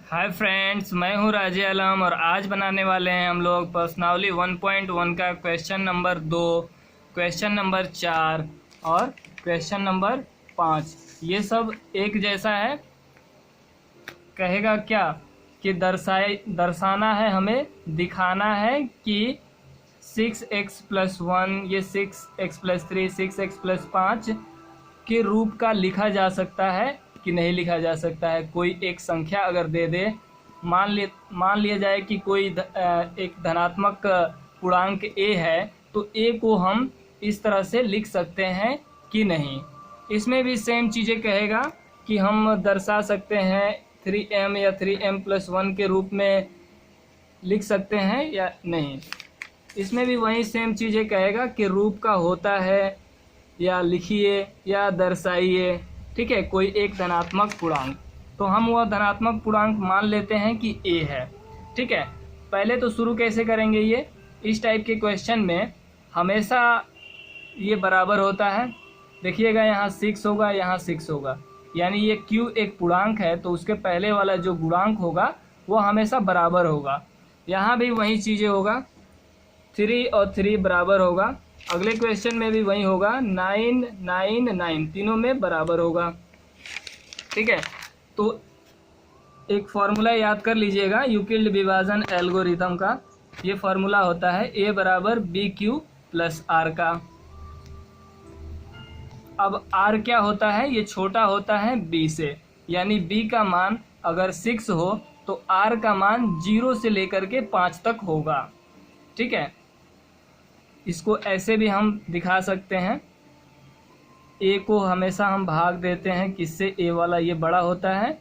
Hi friends, मैं हूं राजे आलम और आज बनाने वाले हैं हम लोग पर्सनावली 1.1 का क्वेश्चन नंबर 2, क्वेश्चन नंबर 4 और क्वेश्चन नंबर 5। ये सब एक जैसा है। कहेगा क्या कि दर्शाना है, हमें दिखाना है कि 6x+1 ये 6x+3 6x+5 के रूप का लिखा जा सकता है कि नहीं लिखा जा सकता है। कोई एक संख्या अगर दे दे, मान लिया जाए कि कोई एक धनात्मक पूर्णांक a है, तो a को हम इस तरह से लिख सकते हैं कि नहीं। इसमें भी सेम चीज़ें कहेगा कि हम दर्शा सकते हैं 3m या 3m+1 के रूप में लिख सकते हैं या नहीं। इसमें भी वही सेम चीज़ें कहेगा कि रूप का होता है या लिखिए या दर्शाइए। ठीक है, कोई एक धनात्मक पूर्णांक, तो हम वह धनात्मक पूर्णांक मान लेते हैं कि a है। ठीक है, पहले तो शुरू कैसे करेंगे। ये इस टाइप के क्वेश्चन में हमेशा ये बराबर होता है। देखिएगा, यहाँ 6 होगा, यहाँ 6 होगा, यानी ये q एक पूर्णांक है तो उसके पहले वाला जो गुणांक होगा वो हमेशा बराबर होगा। यहाँ भी वही चीज़ें होगा, 3 और 3 बराबर होगा। अगले क्वेश्चन में भी वही होगा, 9 9 9 तीनों में बराबर होगा। ठीक है, तो एक फार्मूला याद कर लीजिएगा यूक्लिड विभाजन एल्गोरिथम का। ये फार्मूला होता है a बराबर BQ प्लस R का। अब R क्या होता है, ये छोटा होता है B से, यानी B का मान अगर 6 हो तो R का मान 0 से लेकर के 5 तक होगा। ठीक है, इसको ऐसे भी हम दिखा सकते हैं। a को हमेशा हम भाग देते हैं किससे, a वाला ये बड़ा होता है,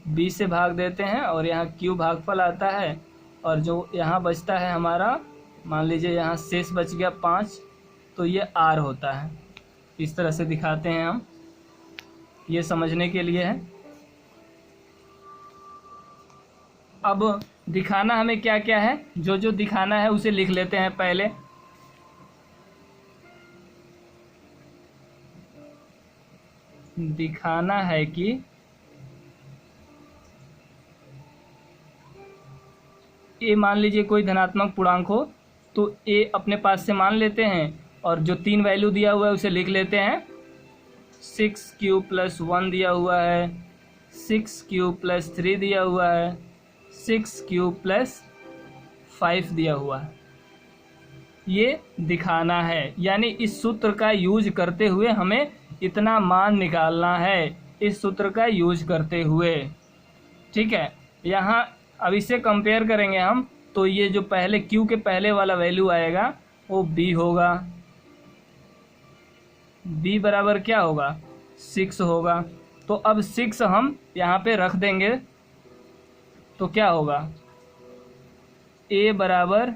b से भाग देते हैं और यहाँ q भागफल आता है, और जो यहाँ बचता है हमारा, मान लीजिए यहाँ शेष बच गया 5, तो ये r होता है। इस तरह से दिखाते हैं हम, ये समझने के लिए है। अब दिखाना हमें क्या क्या है, जो जो दिखाना है उसे लिख लेते हैं पहले। दिखाना है कि a मान लीजिए कोई धनात्मक पूर्णांक हो, तो a अपने पास से मान लेते हैं और जो 3 वैल्यू दिया हुआ है उसे लिख लेते हैं। 6q+1 दिया हुआ है, 6q+3 दिया हुआ है, 6q+5 दिया हुआ है। ये दिखाना है, यानी इस सूत्र का यूज करते हुए हमें इतना मान निकालना है, इस सूत्र का यूज करते हुए। ठीक है, यहाँ अब इससे कंपेयर करेंगे हम, तो ये जो पहले q के पहले वाला वैल्यू आएगा वो b होगा। b बराबर क्या होगा, 6 होगा। तो अब 6 हम यहाँ पे रख देंगे तो क्या होगा, a बराबर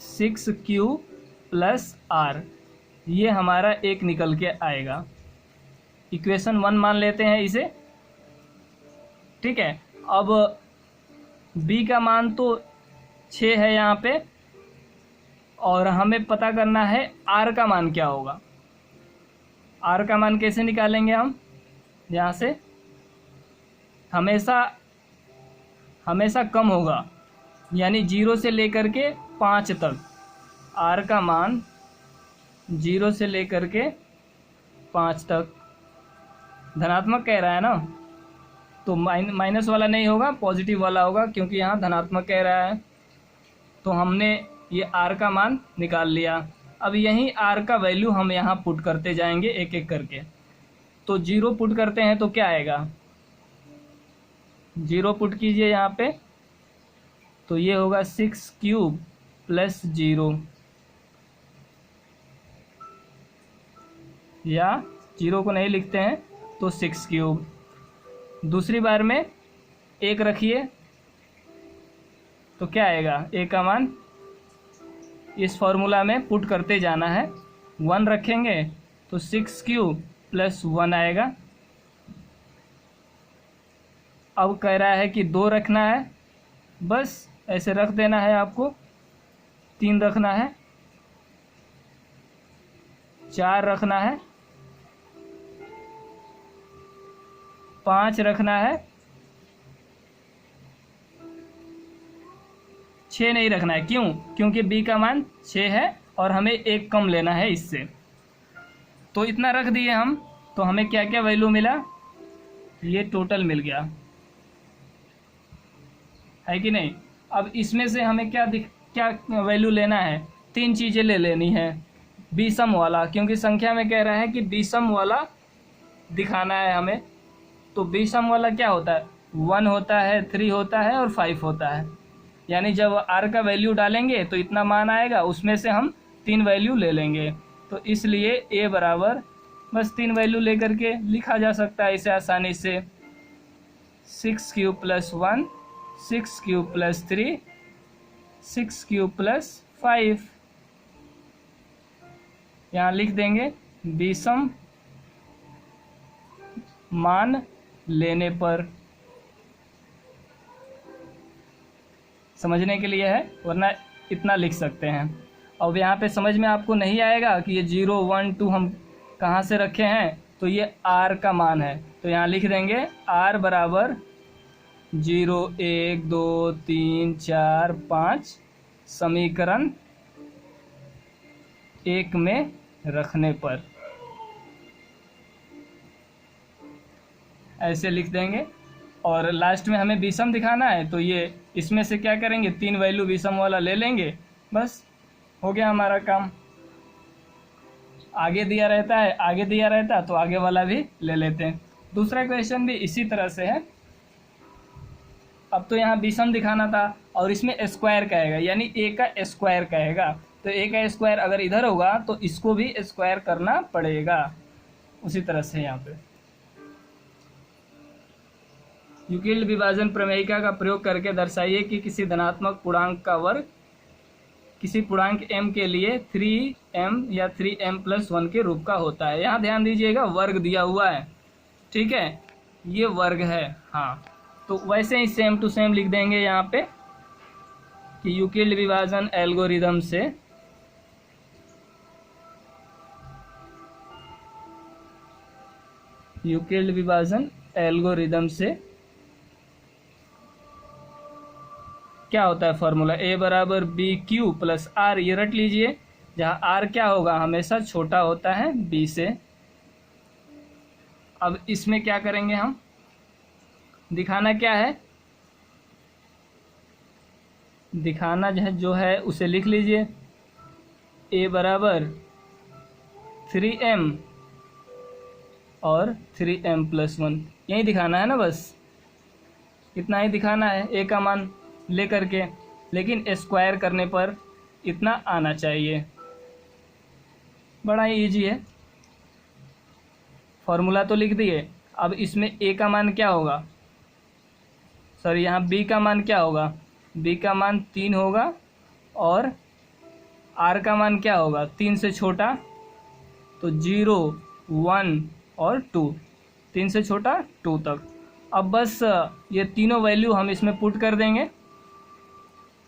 6q+r, ये हमारा एक निकल के आएगा। इक्वेशन 1 मान लेते हैं इसे। ठीक है, अब b का मान तो 6 है यहाँ पे, और हमें पता करना है r का मान क्या होगा। r का मान कैसे निकालेंगे हम, यहाँ से हमेशा कम होगा, यानी 0 से लेकर के 5 तक। r का मान 0 से लेकर के 5 तक, धनात्मक कह रहा है ना, तो माइनस वाला नहीं होगा, पॉजिटिव वाला होगा, क्योंकि यहाँ धनात्मक कह रहा है। तो हमने ये r का मान निकाल लिया। अब यही r का वैल्यू हम यहाँ पुट करते जाएंगे एक एक करके। तो 0 पुट करते हैं तो क्या आएगा, 0 पुट कीजिए यहाँ पे, तो ये होगा 6q+0, या 0 को नहीं लिखते हैं तो 6 दूसरी बार में 1 रखिए तो क्या आएगा, a का मान इस फॉर्मूला में पुट करते जाना है। 1 रखेंगे तो 6q+1 आएगा। अब कह रहा है कि 2 रखना है, बस ऐसे रख देना है आपको। 3 रखना है, 4 रखना है, 5 रखना है, 6 नहीं रखना है। क्यों? क्योंकि b का मान 6 है और हमें 1 कम लेना है इससे। तो इतना रख दिए हम, तो हमें क्या क्या वैल्यू मिला, ये टोटल मिल गया, है कि नहीं। अब इसमें से हमें क्या वैल्यू लेना है, 3 चीज़ें ले लेनी है। बीसम वाला, क्योंकि संख्या में कह रहा है कि बीसम वाला दिखाना है हमें। तो बीसम वाला क्या होता है, 1 होता है, 3 होता है और 5 होता है। यानी जब r का वैल्यू डालेंगे तो इतना मान आएगा, उसमें से हम 3 वैल्यू ले लेंगे। तो इसलिए a बराबर बस 3 वैल्यू लेकर के लिखा जा सकता है इसे आसानी से। 6 cube plus 1, 6 cube plus 3, 6 cube plus 5। यहाँ लिख देंगे बीसम मान लेने पर। समझने के लिए है, वरना इतना लिख सकते हैं। अब यहाँ पे समझ में आपको नहीं आएगा कि ये 0, 1, 2 हम कहाँ से रखे हैं, तो ये r का मान है। तो यहाँ लिख देंगे r बराबर 0, 1, 2, 3, 4, 5 समीकरण 1 में रखने पर, ऐसे लिख देंगे। और लास्ट में हमें बीसम दिखाना है, तो ये इसमें से क्या करेंगे, 3 वैल्यू बीसम वाला ले लेंगे, बस हो गया हमारा काम। आगे दिया रहता तो आगे वाला भी ले लेते हैं। दूसरा क्वेश्चन भी इसी तरह से है। अब तो यहाँ बीसम दिखाना था और इसमें स्क्वायर कहेगा, यानी a का स्क्वायर कहेगा। तो a का स्क्वायर अगर इधर होगा तो इसको भी स्क्वायर करना पड़ेगा। उसी तरह से यहाँ पे यूक्लिड विभाजन प्रमेयिका का प्रयोग करके दर्शाइए कि किसी धनात्मक पूर्णांक का वर्ग किसी पूर्णांक m के लिए 3m या 3m+1 के रूप का होता है। यहाँ ध्यान दीजिएगा, वर्ग दिया हुआ है, ठीक है, ये वर्ग है। हाँ, तो वैसे ही सेम टू सेम लिख देंगे यहाँ पे कि यूक्लिड विभाजन एल्गोरिदम से क्या होता है फॉर्मूला, a बराबर BQ प्लस r, ये रट लीजिए, जहाँ r क्या होगा, हमेशा छोटा होता है b से। अब इसमें क्या करेंगे हम, दिखाना क्या है, दिखाना जो है उसे लिख लीजिए, a बराबर 3m और 3m+1, यही दिखाना है ना, बस इतना ही दिखाना है a का मान ले करके, लेकिन स्क्वायर करने पर इतना आना चाहिए। बड़ा ही ईजी है, फॉर्मूला तो लिख दिए। अब इसमें a का मान क्या होगा, सॉरी यहाँ b का मान क्या होगा, b का मान 3 होगा और r का मान क्या होगा, 3 से छोटा, तो 0, 1 और 2, 3 से छोटा 2 तक। अब बस ये तीनों वैल्यू हम इसमें पुट कर देंगे।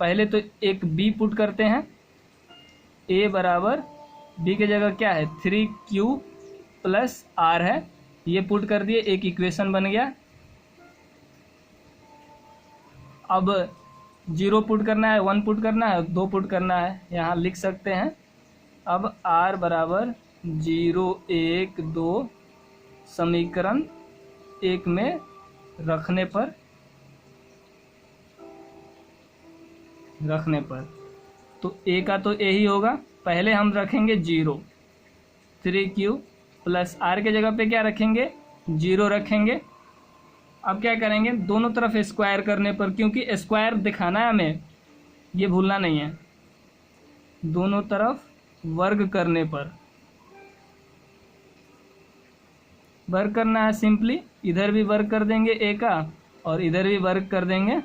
पहले तो एक b पुट करते हैं, a बराबर b की जगह क्या है 3q प्लस r है, ये पुट कर दिए, एक इक्वेशन बन गया। अब 0 पुट करना है, 1 पुट करना है, 2 पुट करना है, यहाँ लिख सकते हैं। अब r बराबर 0, 1, 2 समीकरण 1 में रखने पर तो a का तो a ही होगा। पहले हम रखेंगे 0, 3q प्लस r के जगह पे क्या रखेंगे, 0 रखेंगे। अब क्या करेंगे, दोनों तरफ स्क्वायर करने पर, क्योंकि स्क्वायर दिखाना है हमें, ये भूलना नहीं है, दोनों तरफ वर्ग करने पर, वर्ग करना है सिंपली, इधर भी वर्ग कर देंगे a का और इधर भी वर्ग कर देंगे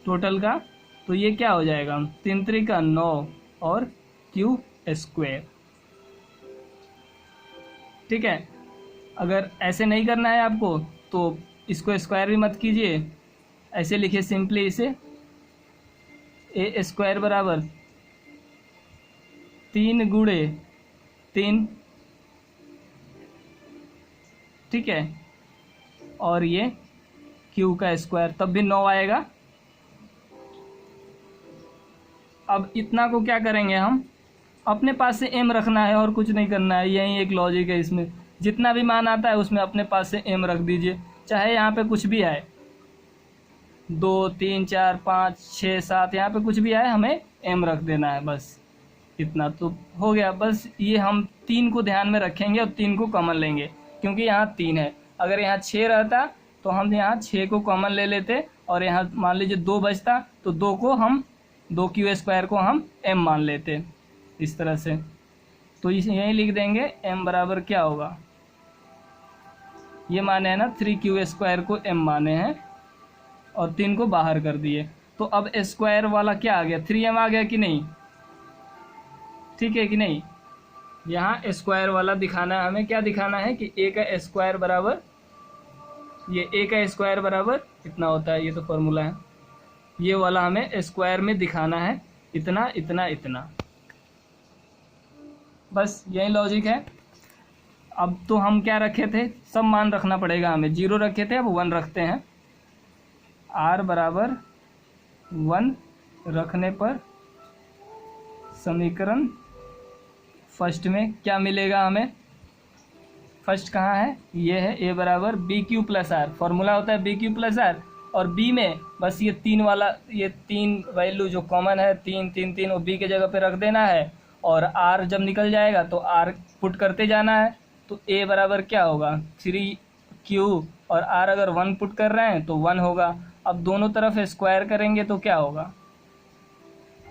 टोटल का, तो ये क्या हो जाएगा, 3 3 का 9 और q स्क्वायर। ठीक है, अगर ऐसे नहीं करना है आपको तो इसको स्क्वायर भी मत कीजिए, ऐसे लिखिए सिंपली इसे, a स्क्वायर बराबर 3 गुणे 3, ठीक है, और ये क्यू का स्क्वायर, तब भी 9 आएगा। अब इतना को क्या करेंगे हम, अपने पास से m रखना है और कुछ नहीं करना है, यही एक लॉजिक है इसमें। जितना भी मान आता है उसमें अपने पास से m रख दीजिए, चाहे यहाँ पे कुछ भी आए, 2 3 4 5 6 7, यहाँ पे कुछ भी आए हमें m रख देना है, बस इतना तो हो गया। बस ये हम 3 को ध्यान में रखेंगे और 3 को कॉमन लेंगे, क्योंकि यहाँ 3 है। अगर यहाँ 6 रहता तो हम यहाँ 6 को कॉमन ले लेते, और यहाँ मान लीजिए 2 बचता तो 2 को हम 2q² को हम m मान लेते, इस तरह से। तो यही लिख देंगे m बराबर क्या होगा, ये माने हैं ना 3q² को m माने हैं और 3 को बाहर कर दिए। तो अब स्क्वायर वाला क्या आ गया, 3m आ गया कि नहीं, ठीक है कि नहीं। यहाँ स्क्वायर वाला दिखाना है हमें, क्या दिखाना है कि a का स्क्वायर बराबर, ये a का स्क्वायर बराबर इतना होता है, ये तो फॉर्मूला है, ये वाला हमें स्क्वायर में दिखाना है, इतना इतना इतना, बस यही लॉजिक है। अब तो हम क्या रखे थे, सब मान रखना पड़ेगा हमें, 0 रखे थे, अब 1 रखते हैं। r बराबर 1 रखने पर समीकरण फर्स्ट में क्या मिलेगा हमें, फर्स्ट कहाँ है, ये है, a बराबर BQ प्लस आर, फॉर्मूला होता है BQ प्लस आर, और b में बस ये 3 वाला, ये 3 वैल्यू जो कॉमन है 3 3 3 वो b के जगह पे रख देना है, और r जब निकल जाएगा तो r पुट करते जाना है। तो a बराबर क्या होगा 3q, और r अगर 1 पुट कर रहे हैं तो 1 होगा। अब दोनों तरफ स्क्वायर करेंगे तो क्या होगा,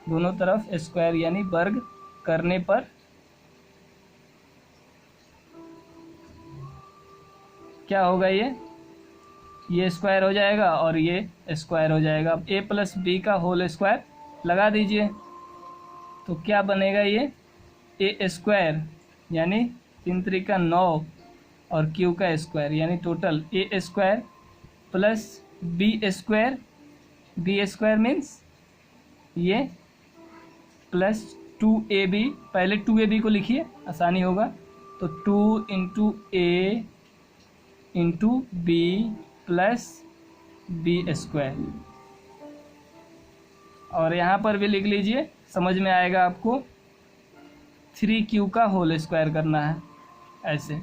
दोनों तरफ स्क्वायर यानी वर्ग करने पर क्या होगा, ये स्क्वायर हो जाएगा और ये स्क्वायर हो जाएगा। अब a प्लस बी का होल स्क्वायर लगा दीजिए, तो क्या बनेगा, ये a स्क्वायर यानी 3 3 का 9 और q का स्क्वायर यानी total a square plus b square means ये प्लस 2ab, पहले 2ab को लिखिए आसानी होगा, तो 2 into a into B plus B square, और यहाँ पर भी लिख लीजिए, समझ में आएगा आपको, 3q का होल स्क्वायर करना है ऐसे,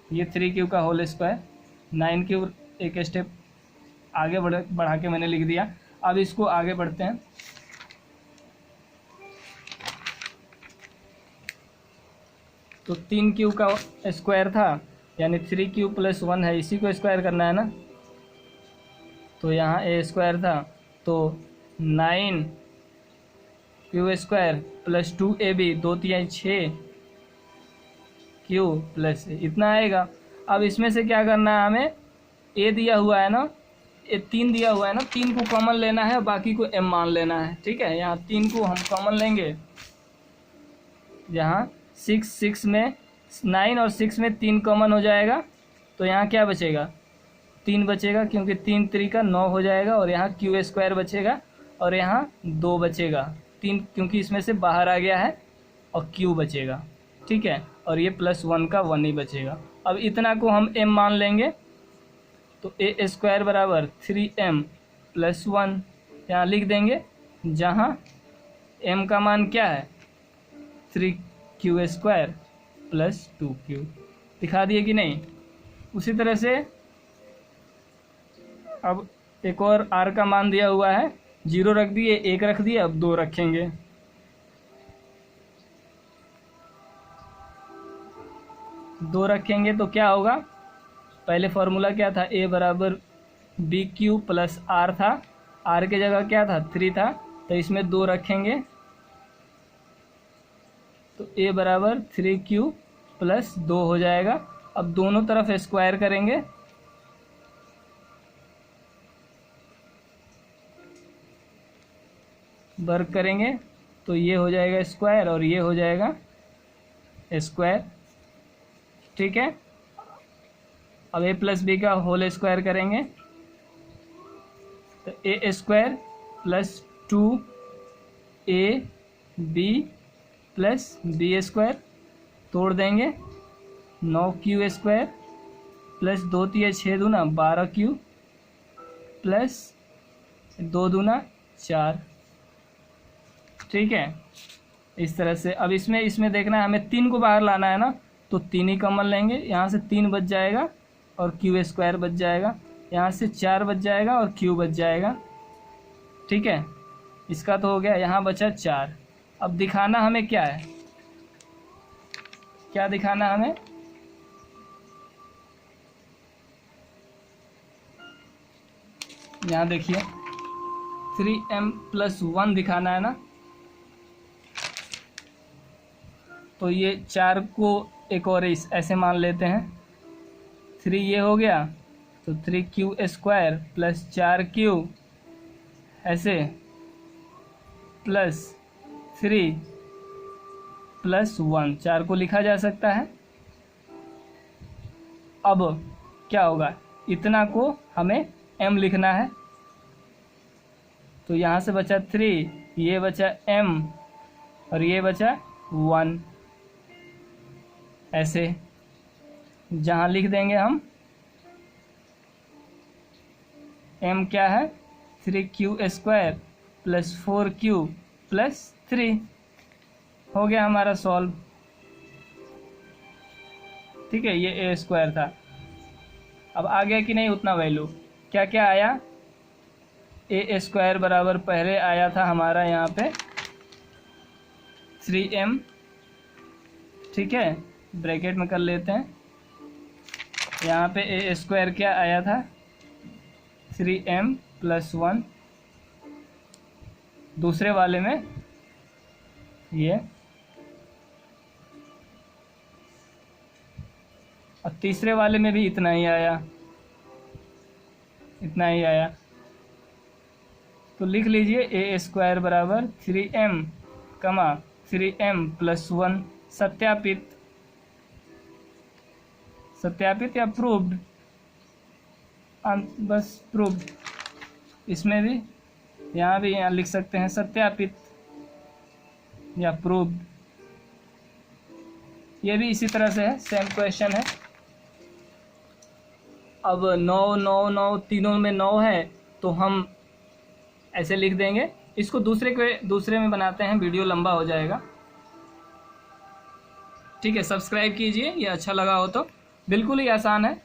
ये 3q का होल स्क्वायर, 9q एक स्टेप आगे बढ़ा के मैंने लिख दिया। अब इसको आगे बढ़ते हैं, तो 3q का स्क्वायर था यानी 3q प्लस 1 है, इसी को स्क्वायर करना है ना, तो यहाँ a स्क्वायर था तो 9q square plus 2ab, 2 3 6 q plus इतना आएगा। अब इसमें से क्या करना है हमें, a दिया हुआ है ना, ये 3 दिया हुआ है ना, 3 को कॉमन लेना है, बाकी को m मान लेना है, ठीक है। यहाँ 3 को हम कॉमन लेंगे, यहाँ 6 में 9 और 6 में 3 कॉमन हो जाएगा, तो यहाँ क्या बचेगा, 3 बचेगा, क्योंकि 3 3 का 9 हो जाएगा, और यहाँ q स्क्वायर बचेगा, और यहाँ 2 बचेगा, 3 क्योंकि इसमें से बाहर आ गया है, और q बचेगा, ठीक है, और ये प्लस 1 का 1 ही बचेगा। अब इतना को हम m मान लेंगे, तो a स्क्वायर बराबर 3m प्लस 1 यहाँ लिख देंगे, जहाँ m का मान क्या है 3q स्क्वायर प्लस 2q, दिखा दिए कि नहीं। उसी तरह से अब एक और r का मान दिया हुआ है, 0 रख दिए, 1 रख दिए, अब 2 रखेंगे, दो रखेंगे तो क्या होगा, पहले फॉर्मूला क्या था, a बराबर BQ प्लस r था, r के जगह क्या था 3 था, तो इसमें 2 रखेंगे, तो a बराबर 3q प्लस 2 हो जाएगा। अब दोनों तरफ स्क्वायर करेंगे, वर्ग करेंगे, तो ये हो जाएगा स्क्वायर और ये हो जाएगा स्क्वायर, ठीक है। अब a प्लस बी का होल स्क्वायर करेंगे, तो a square plus 2ab plus B square, तोड़ देंगे, 9q स्क्वायर प्लस 2 तिया 6 दूना 12 क्यू प्लस 2 दूना 4। ठीक है, इस तरह से। अब इसमें देखना है हमें 3 को बाहर लाना है ना, तो 3 ही कॉमन लेंगे। यहाँ से 3 बच जाएगा और क्यू स्क्वायर बच जाएगा। यहाँ से 4 बच जाएगा और क्यू बच जाएगा। ठीक है, इसका तो हो गया। यहाँ बचा 4। अब दिखाना हमें क्या है, क्या दिखाना हमें, यहाँ देखिए 3m + 1 दिखाना है ना। तो ये 4 को एक और ऐसे मान लेते हैं। 3 ये हो गया तो 3q² + 4q ऐसे प्लस 3 + 1, 4 को लिखा जा सकता है। अब क्या होगा, इतना को हमें m लिखना है। तो यहाँ से बचा 3, ये बचा m और ये बचा 1, ऐसे जहाँ लिख देंगे हम m क्या है 3q² + 4q + 3। हो गया हमारा सॉल्व। ठीक है, ये a² था। अब आ गया कि नहीं उतना वैल्यू, क्या क्या आया, a² बराबर पहले आया था हमारा यहाँ पे 3m। ठीक है, ब्रैकेट में कर लेते हैं। यहाँ पे a² क्या आया था 3m + 1। दूसरे वाले में ये, और तीसरे वाले में भी इतना ही आया, इतना ही आया। तो लिख लीजिए a² बराबर 3m, 3m + 1। सत्यापित या प्रूव्ड, बस प्रूव्ड। इसमें भी यहाँ भी यहाँ लिख सकते हैं सत्यापित या प्रूव्ड। ये भी इसी तरह से है, सेम क्वेश्चन है। अब 9 9 9 तीनों में 9 है तो हम ऐसे लिख देंगे। इसको दूसरे में बनाते हैं, वीडियो लंबा हो जाएगा। ठीक है, सब्सक्राइब कीजिए, ये अच्छा लगा हो तो। बिल्कुल ही आसान है।